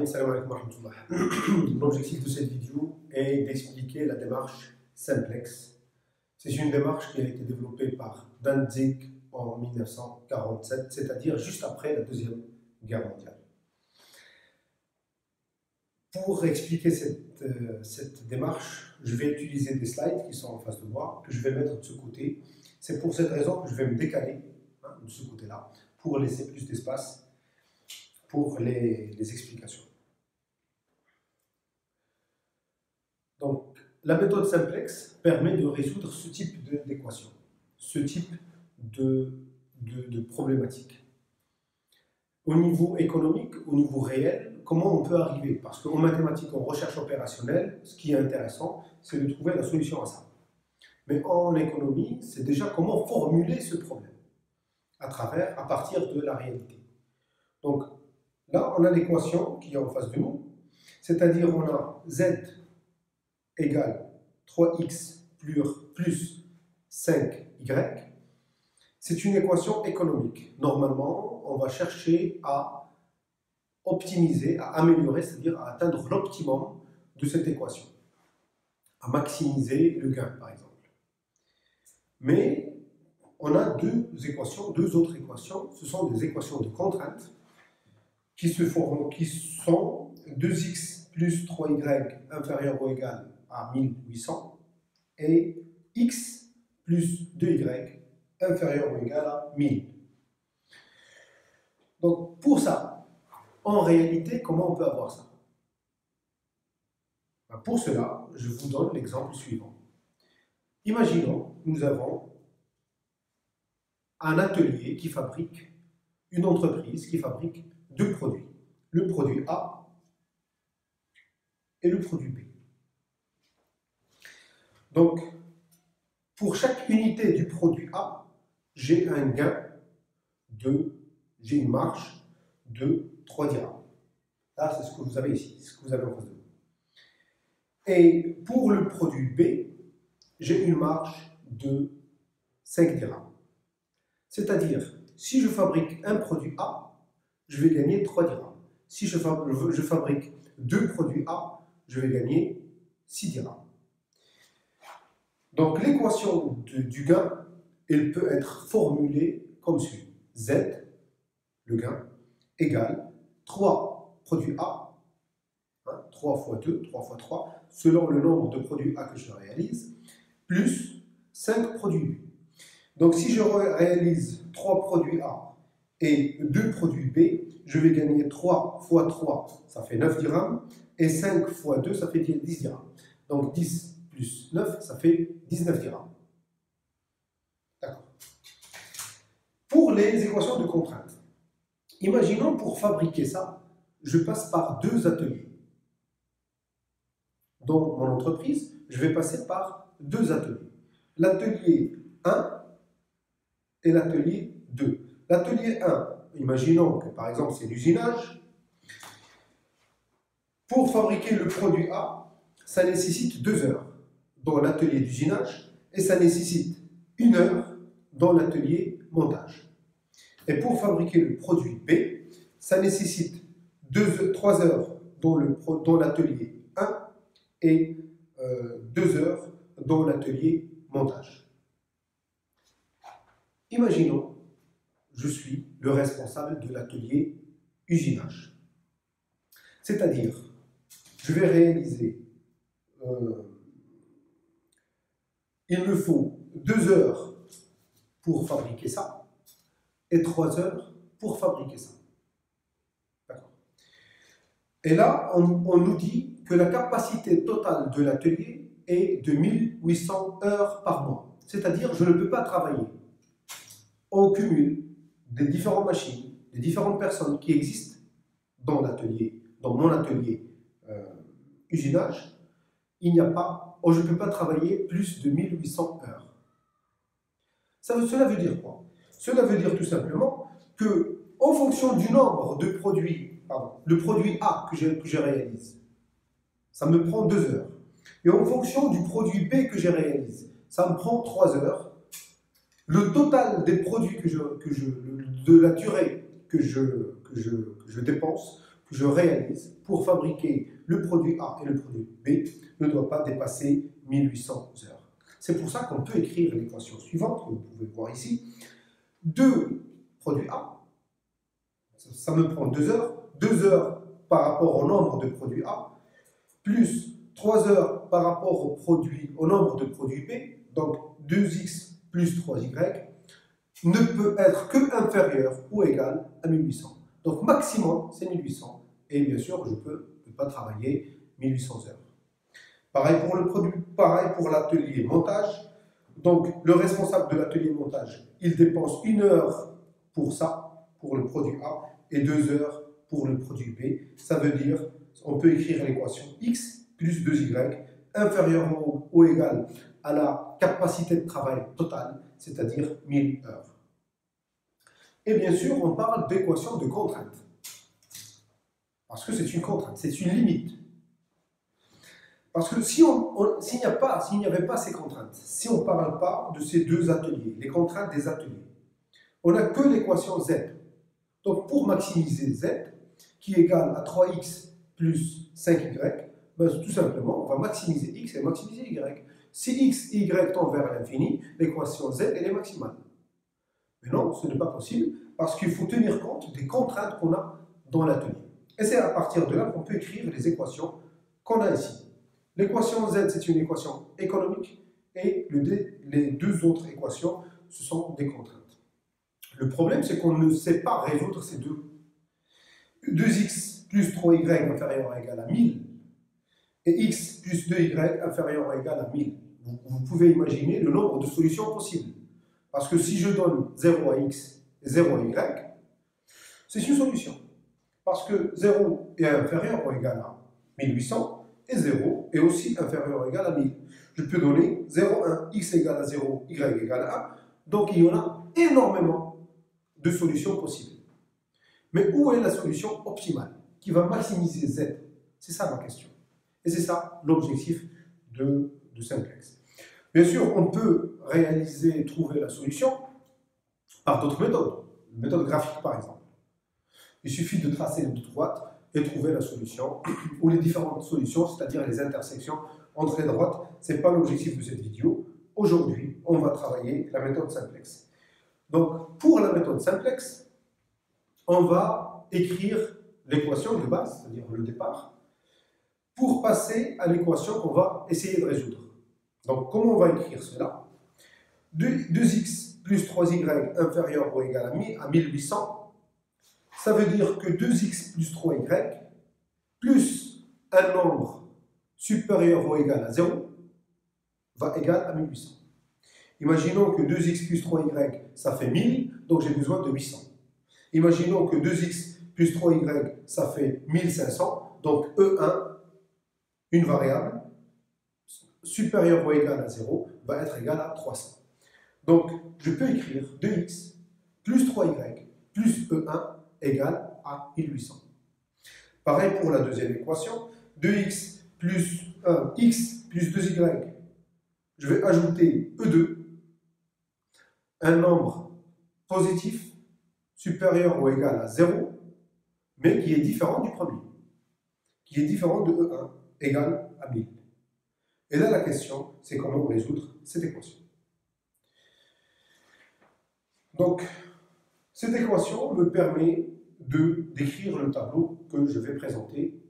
Bismillahirrahmanirrahim, salam alaikum wa rahmatullah. L'objectif de cette vidéo est d'expliquer la démarche Simplex. C'est une démarche qui a été développée par Dantzig en 1947, c'est-à-dire juste après la Deuxième Guerre mondiale. Pour expliquer cette démarche, je vais utiliser des slides qui sont en face de moi, que je vais mettre de ce côté. C'est pour cette raison que je vais me décaler de ce côté-là, pour laisser plus d'espace pour les explications. Donc, la méthode Simplex permet de résoudre ce type d'équation, ce type de problématique. Au niveau économique, au niveau réel, comment on peut arriver? Parce qu'en mathématiques, en recherche opérationnelle, ce qui est intéressant, c'est de trouver la solution à ça. Mais en économie, c'est déjà comment formuler ce problème à partir de la réalité. Donc, là, on a l'équation qui est en face de nous, c'est-à-dire on a z égale 3x plus 5y. C'est une équation économique. Normalement, on va chercher à optimiser, à améliorer, c'est-à-dire à atteindre l'optimum de cette équation, à maximiser le gain, par exemple. Mais on a deux autres équations, ce sont des équations de contrainte qui sont 2x plus 3y inférieur ou égal à 1800 et x plus 2y inférieur ou égal à 1000. Donc pour ça, en réalité, comment on peut avoir ça? Pour cela, je vous donne l'exemple suivant. Imaginons, nous avons un atelier qui fabrique, une entreprise qui fabrique deux produits, le produit A et le produit B. Donc, pour chaque unité du produit A, j'ai un gain j'ai une marge de 3 dirhams. Là, c'est ce que vous avez ici, c'est ce que vous avez en face de vous. Et pour le produit B, j'ai une marge de 5 dirhams. C'est-à-dire, si je fabrique un produit A, je vais gagner 3 dirhams. Si je fabrique deux produits A, je vais gagner 6 dirhams. Donc l'équation du gain, elle peut être formulée comme suit. Z, le gain, égale 3 produits A, 3 fois 2, 3 fois 3, selon le nombre de produits A que je réalise, plus 5 produits B. Donc si je réalise 3 produits A et 2 produits B, je vais gagner 3 fois 3, ça fait 9 dirhams, et 5 fois 2, ça fait 10 dirhams. Donc 10 plus 9, ça fait 19 dirhams. D'accord. Pour les équations de contrainte, imaginons pour fabriquer ça, je passe par deux ateliers. Dans mon entreprise, je vais passer par deux ateliers. L'atelier 1 et l'atelier 2. L'atelier 1, imaginons que par exemple c'est l'usinage. Pour fabriquer le produit A, ça nécessite 2 heures dans l'atelier d'usinage et ça nécessite 1 heure dans l'atelier montage. Et pour fabriquer le produit B, ça nécessite 3 heures dans l'atelier 1 et 2 heures dans l'atelier montage. Imaginons, je suis le responsable de l'atelier usinage. C'est-à-dire, je vais réaliser, il me faut 2 heures pour fabriquer ça et 3 heures pour fabriquer ça. D'accord. Et là, on nous dit que la capacité totale de l'atelier est de 1800 heures par mois. C'est-à-dire, je ne peux pas travailler. On cumule des différentes machines, des différentes personnes qui existent dans l'atelier, dans mon atelier usinage, je ne peux pas travailler plus de 1800 heures. Cela veut dire quoi? Cela veut dire tout simplement que, en fonction du nombre de produits, le produit A que je réalise, ça me prend 2 heures. Et en fonction du produit B que je réalise, ça me prend 3 heures. Le total des produits de la durée que je dépense, que je réalise pour fabriquer le produit A et le produit B ne doit pas dépasser 1800 heures. C'est pour ça qu'on peut écrire l'équation suivante, que vous pouvez voir ici. 2 produits A, ça me prend 2 heures. 2 heures par rapport au nombre de produits A, plus 3 heures par rapport au nombre de produits B, donc 2x plus 3y, ne peut être que inférieur ou égal à 1800. Donc maximum, c'est 1800. Et bien sûr, je ne peux pas travailler 1800 heures. Pareil pour le produit, pareil pour l'atelier montage. Donc le responsable de l'atelier montage, il dépense 1 heure pour ça, pour le produit A, et 2 heures pour le produit B. Ça veut dire, on peut écrire l'équation x plus 2y inférieur ou égal à la capacité de travail totale, c'est-à-dire 1000 heures. Et bien sûr, on parle d'équation de contrainte. Parce que c'est une contrainte, c'est une limite. Parce que s'il n'y avait pas ces contraintes, si on ne parle pas de ces 2 ateliers, les contraintes des ateliers, on n'a que l'équation z. Donc pour maximiser z, qui est égal à 3x plus 5y, ben, tout simplement, on va maximiser x et maximiser y. Si x et y tendent vers l'infini, l'équation z elle est maximale. Mais non, ce n'est pas possible, parce qu'il faut tenir compte des contraintes qu'on a dans l'atelier. Et c'est à partir de là qu'on peut écrire les équations qu'on a ici. L'équation z, c'est une équation économique, et les 2 autres équations, ce sont des contraintes. Le problème, c'est qu'on ne sait pas résoudre ces deux. 2x plus 3y inférieur ou égal à 1000, et x plus 2y inférieur ou égal à 1000. Vous pouvez imaginer le nombre de solutions possibles. Parce que si je donne 0 à x et 0 à y, c'est une solution. Parce que 0 est inférieur ou égal à 1800, et 0 est aussi inférieur ou égal à 1000. Je peux donner 0, 1, x égale à 0, y égale à 1. Donc il y en a énormément de solutions possibles. Mais où est la solution optimale qui va maximiser z? C'est ça ma question. Et c'est ça l'objectif de Simplex. Bien sûr, on peut trouver la solution par d'autres méthodes. Une méthode graphique par exemple. Il suffit de tracer les 2 droites et trouver la solution, ou les différentes solutions, c'est-à-dire les intersections entre les droites. Ce n'est pas l'objectif de cette vidéo. Aujourd'hui, on va travailler la méthode Simplex. Donc, pour la méthode Simplex, on va écrire l'équation de base, c'est-à-dire le départ, pour passer à l'équation qu'on va essayer de résoudre. Donc, comment on va écrire cela? 2x plus 3y inférieur ou égal à 1800, ça veut dire que 2x plus 3y plus un nombre supérieur ou égal à 0 va égal à 1800. Imaginons que 2x plus 3y, ça fait 1000, donc j'ai besoin de 800. Imaginons que 2x plus 3y, ça fait 1500, donc E1, une variable, supérieure ou égale à 0, va être égale à 300. Donc, je peux écrire 2x plus 3y plus E1 égale à 1800. Pareil pour la deuxième équation, 2x plus 1x plus 2y. Je vais ajouter E2, un nombre positif supérieur ou égal à 0, mais qui est différent du premier, qui est différent de E1 égal à 1000. Et là, la question, c'est comment résoudre cette équation. Donc, cette équation me permet d'écrire le tableau que je vais présenter.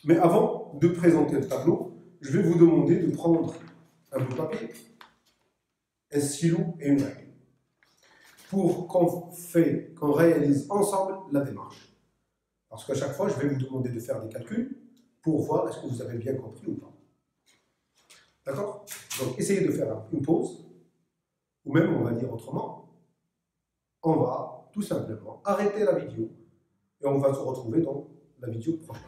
Mais avant de présenter le tableau, je vais vous demander de prendre un bout de papier, un stylo et une règle, pour qu'on réalise ensemble la démarche. Parce qu'à chaque fois, je vais vous demander de faire des calculs pour voir est-ce que vous avez bien compris ou pas. D'accord? Donc, essayez de faire une pause, ou même, on va dire autrement, on va tout simplement arrêter la vidéo et on va se retrouver dans la vidéo prochaine.